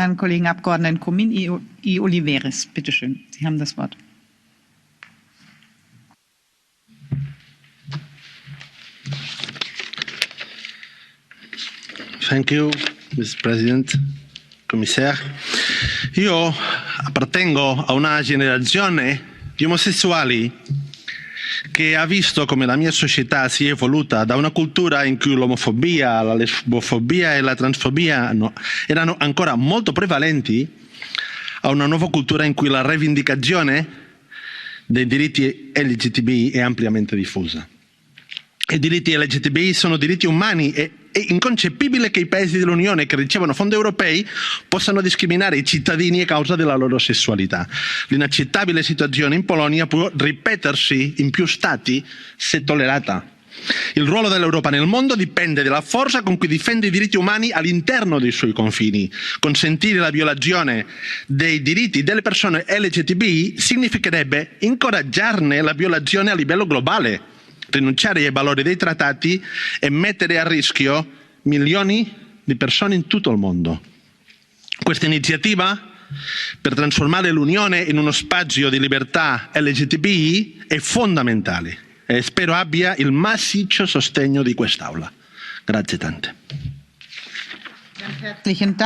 Herrn Kollegen Abgeordneten Comín y Oliveres. Bitte schön, Sie haben das Wort. Thank you, Mr. President, Commissaire. Io appartengo a una generazione di omosessuali che ha visto come la mia società si è evoluta da una cultura in cui l'omofobia, la lesbofobia e la transfobia erano ancora molto prevalenti a una nuova cultura in cui la rivendicazione dei diritti LGTBI è ampiamente diffusa. I diritti LGTBI sono diritti umani e è inconcepibile che i paesi dell'Unione che ricevono fondi europei possano discriminare i cittadini a causa della loro sessualità. L'inaccettabile situazione in Polonia può ripetersi in più stati se tollerata. Il ruolo dell'Europa nel mondo dipende dalla forza con cui difende i diritti umani all'interno dei suoi confini. Consentire la violazione dei diritti delle persone LGTBI significherebbe incoraggiarne la violazione a livello globale, rinunciare ai valori dei trattati e mettere a rischio milioni di persone in tutto il mondo. Questa iniziativa per trasformare l'Unione in uno spazio di libertà LGTBI è fondamentale e spero abbia il massiccio sostegno di quest'Aula. Grazie tante.